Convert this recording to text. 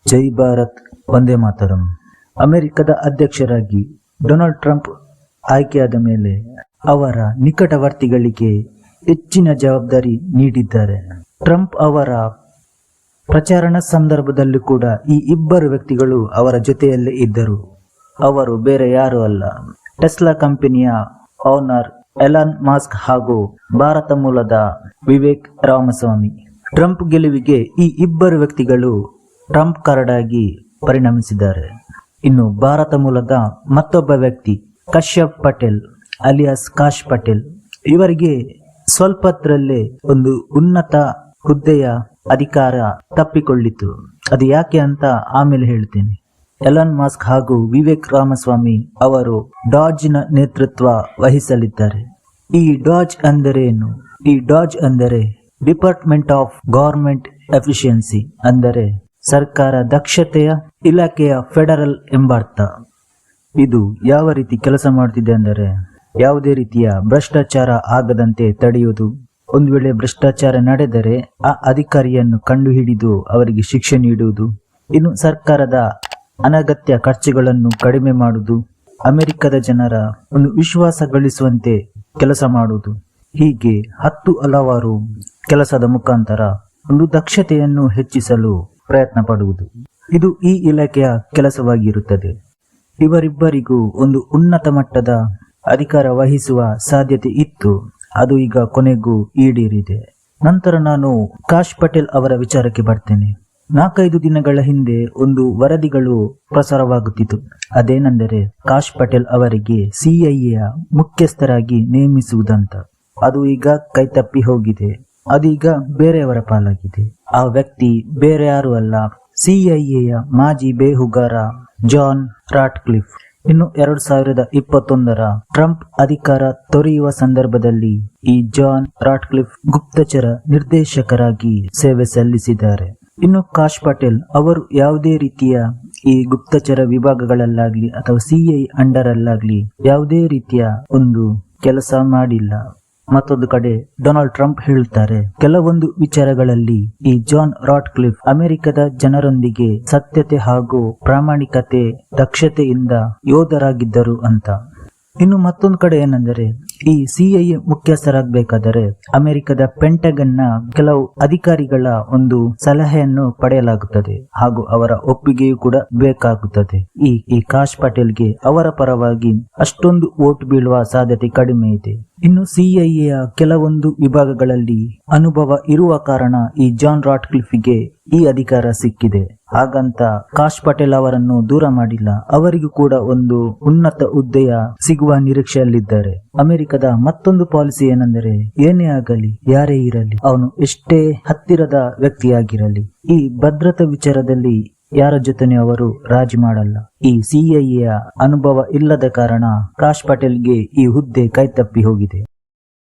ಜೈ ಭಾರತ್, ವಂದೇ ಮಾತರಂ. ಅಮೆರಿಕದ ಅಧ್ಯಕ್ಷರಾಗಿ Donald Trump ಆಯ್ಕೆಯಾದ ಮೇಲೆ ಅವರ ನಿಕಟವರ್ತಿಗಳಿಗೆ ಹೆಚ್ಚಿನ ಜವಾಬ್ದಾರಿ ನೀಡಿದ್ದಾರೆ. ಟ್ರಂಪ್ ಅವರ ಪ್ರಚಾರಣಾ ಸಂದರ್ಭದಲ್ಲಿ ಕೂಡ ಈ ಇಬ್ಬರು ವ್ಯಕ್ತಿಗಳು ಅವರ ಜೊತೆಯಲ್ಲೇ ಇದ್ದರು. ಅವರು ಬೇರೆ ಯಾರೂ ಅಲ್ಲ, ಟೆಸ್ಲಾ ಕಂಪನಿಯ ಓನರ್ ಎಲಾನ್ ಮಸ್ಕ್ ಹಾಗೂ ಭಾರತ ಮೂಲದ ವಿವೇಕ್ ರಾಮಸ್ವಾಮಿ. ಟ್ರಂಪ್ ಗೆಲುವಿಗೆ ಈ ಇಬ್ಬರು ವ್ಯಕ್ತಿಗಳು ಟ್ರಂಪ್ ಕಾರ್ಡ್ ಆಗಿ ಪರಿಣಮಿಸಿದ್ದಾರೆ. ಇನ್ನು ಭಾರತ ಮೂಲದ ಮತ್ತೊಬ್ಬ ವ್ಯಕ್ತಿ ಕಶ್ಯಪ್ ಪಟೇಲ್ ಅಲಿಯಾಸ್ ಕಾಶ್ ಪಟೇಲ್, ಇವರಿಗೆ ಸ್ವಲ್ಪತ್ರಲ್ಲೇ ಒಂದು ಉನ್ನತ ಹುದ್ದೆಯ ಅಧಿಕಾರ ತಪ್ಪಿಕೊಳ್ಳಿತು. ಅದು ಯಾಕೆ ಅಂತ ಆಮೇಲೆ ಹೇಳ್ತೇನೆ. ಎಲಾನ್ ಮಸ್ಕ್ ಹಾಗೂ ವಿವೇಕ್ ರಾಮಸ್ವಾಮಿ ಅವರು ಡಾಜ್ನ ನೇತೃತ್ವ ವಹಿಸಲಿದ್ದಾರೆ. ಈ ಡಾಜ್ ಅಂದರೇನು? ಈ ಡಾಜ್ ಅಂದರೆ ಡಿಪಾರ್ಟ್ಮೆಂಟ್ ಆಫ್ ಗವರ್ಮೆಂಟ್ ಎಫಿಷಿಯನ್ಸಿ, ಅಂದರೆ ಸರ್ಕಾರ ದಕ್ಷತೆಯ ಇಲಾಖೆಯ ಫೆಡರಲ್ ಎಂಬರ್ಥ. ಇದು ಯಾವ ರೀತಿ ಕೆಲಸ ಮಾಡುತ್ತಿದೆ ಅಂದರೆ, ಯಾವುದೇ ರೀತಿಯ ಭ್ರಷ್ಟಾಚಾರ ಆಗದಂತೆ ತಡೆಯುವುದು. ಒಂದು ವೇಳೆ ಭ್ರಷ್ಟಾಚಾರ ನಡೆದರೆ ಆ ಅಧಿಕಾರಿಯನ್ನು ಕಂಡುಹಿಡಿದು ಅವರಿಗೆ ಶಿಕ್ಷೆ ನೀಡುವುದು. ಇನ್ನು ಸರ್ಕಾರದ ಅನಗತ್ಯ ಖರ್ಚುಗಳನ್ನು ಕಡಿಮೆ ಮಾಡುವುದು, ಅಮೆರಿಕದ ಜನರ ಒಂದು ವಿಶ್ವಾಸ ಗಳಿಸುವಂತೆ ಕೆಲಸ ಮಾಡುವುದು. ಹೀಗೆ ಹಲವಾರು ಕೆಲಸದ ಮುಖಾಂತರ ಒಂದು ದಕ್ಷತೆಯನ್ನು ಹೆಚ್ಚಿಸಲು ಪ್ರಯತ್ನ ಪಡುವುದು. ಇದು ಈ ಇಲಾಖೆಯ ಕೆಲಸವಾಗಿರುತ್ತದೆ. ಇವರಿಬ್ಬರಿಗೂ ಒಂದು ಉನ್ನತ ಮಟ್ಟದ ಅಧಿಕಾರ ವಹಿಸುವ ಸಾಧ್ಯತೆ ಇತ್ತು. ಅದು ಈಗ ಕೊನೆಗೂ ಈಡೇರಿದೆ. ನಂತರ ನಾನು ಕಾಶ್ ಪಟೇಲ್ ಅವರ ವಿಚಾರಕ್ಕೆ ಬರ್ತೇನೆ. 4-5 ದಿನಗಳ ಹಿಂದೆ ಒಂದು ವರದಿಗಳು ಪ್ರಸಾರವಾಗುತ್ತಿತ್ತು. ಅದೇನೆಂದರೆ ಕಾಶ್ ಪಟೇಲ್ ಅವರಿಗೆ ಸಿಐಎಯ ಮುಖ್ಯಸ್ಥರಾಗಿ ನೇಮಿಸುವುದಂತ. ಅದು ಈಗ ಕೈತಪ್ಪಿ ಹೋಗಿದೆ. ಅದೀಗ ಬೇರೆಯವರ ಪಾಲಾಗಿದೆ. ಆ ವ್ಯಕ್ತಿ ಬೇರೆ ಯಾರು ಅಲ್ಲ, ಸಿಐಎಯ ಮಾಜಿ ಬೇಹುಗಾರ ಜಾನ್ ರಾಟ್ಕ್ಲಿಫ್. ಇನ್ನು 2021 ಟ್ರಂಪ್ ಅಧಿಕಾರ ತೊರೆಯುವ ಸಂದರ್ಭದಲ್ಲಿ ಈ ಜಾನ್ ರಾಟ್ಕ್ಲಿಫ್ ಗುಪ್ತಚರ ನಿರ್ದೇಶಕರಾಗಿ ಸೇವೆ ಸಲ್ಲಿಸಿದ್ದಾರೆ. ಇನ್ನು ಕಾಶ್ ಪಟೇಲ್ ಅವರು ಯಾವುದೇ ರೀತಿಯ ಈ ಗುಪ್ತಚರ ವಿಭಾಗಗಳಲ್ಲಾಗ್ಲಿ ಅಥವಾ ಸಿಐ ಅಂಡರ್ ಅಲ್ಲಾಗ್ಲಿ ಯಾವುದೇ ರೀತಿಯ ಒಂದು ಕೆಲಸ ಮಾಡಿಲ್ಲ. ಮತ್ತೊಂದು ಕಡೆ ಡೊನಾಲ್ಡ್ ಟ್ರಂಪ್ ಹೇಳ್ತಾರೆ, ಕೆಲವೊಂದು ವಿಚಾರಗಳಲ್ಲಿ ಈ ಜಾನ್ ರಾಟ್ಕ್ಲಿಫ್ ಅಮೆರಿಕದ ಜನರೊಂದಿಗೆ ಸತ್ಯತೆ ಹಾಗೂ ಪ್ರಾಮಾಣಿಕತೆ ದಕ್ಷತೆಯಿಂದ ಯೋಧರಾಗಿದ್ದರು ಅಂತ. ಇನ್ನು ಮತ್ತೊಂದು ಕಡೆ ಏನೆಂದರೆ, ಈ ಸಿಐಎ ಮುಖ್ಯಸ್ಥರಾಗಬೇಕಾದರೆ ಅಮೆರಿಕದ ಪೆಂಟಗನ್ನ ಕೆಲವು ಅಧಿಕಾರಿಗಳ ಒಂದು ಸಲಹೆಯನ್ನು ಪಡೆಯಲಾಗುತ್ತದೆ ಹಾಗೂ ಅವರ ಒಪ್ಪಿಗೆಯೂ ಕೂಡ ಬೇಕಾಗುತ್ತದೆ. ಈ ಕಾಶ್ ಪಟೇಲ್ಗೆ ಅವರ ಪರವಾಗಿ ಅಷ್ಟೊಂದು ವೋಟ್ ಬೀಳುವ ಸಾಧ್ಯತೆ ಕಡಿಮೆ ಇದೆ. ಇನ್ನು ಸಿಐಎಯ ಕೆಲವೊಂದು ವಿಭಾಗಗಳಲ್ಲಿ ಅನುಭವ ಇರುವ ಕಾರಣ ಈ ಜಾನ್ ರಾಟ್ಕ್ಲಿಫ್ಗೆ ಈ ಅಧಿಕಾರ ಸಿಕ್ಕಿದೆ. ಹಾಗಂತ ಕಾಶ್ ಪಟೇಲ್ ಅವರನ್ನು ದೂರ ಮಾಡಿಲ್ಲ. ಅವರಿಗೂ ಕೂಡ ಒಂದು ಉನ್ನತ ಹುದ್ದೆಯ ಸಿಗುವ ನಿರೀಕ್ಷೆಯಲ್ಲಿದ್ದಾರೆ. ಅಮೆರಿಕದ ಮತ್ತೊಂದು ಪಾಲಿಸಿ ಏನೆಂದರೆ, ಏನೇ ಆಗಲಿ ಯಾರೇ ಇರಲಿ, ಅವನು ಎಷ್ಟೇ ಹತ್ತಿರದ ವ್ಯಕ್ತಿಯಾಗಿರಲಿ, ಈ ಭದ್ರತಾ ವಿಚಾರದಲ್ಲಿ ಯಾರ ಜೊತೆನೂ ಅವರು ರಾಜಿ ಮಾಡಲ್ಲ. ಈ ಸಿಐಎಯ ಅನುಭವ ಇಲ್ಲದ ಕಾರಣ ಕಾಶ್ ಪಟೇಲ್ಗೆ ಈ ಹುದ್ದೆ ಕೈತಪ್ಪಿ ಹೋಗಿದೆ.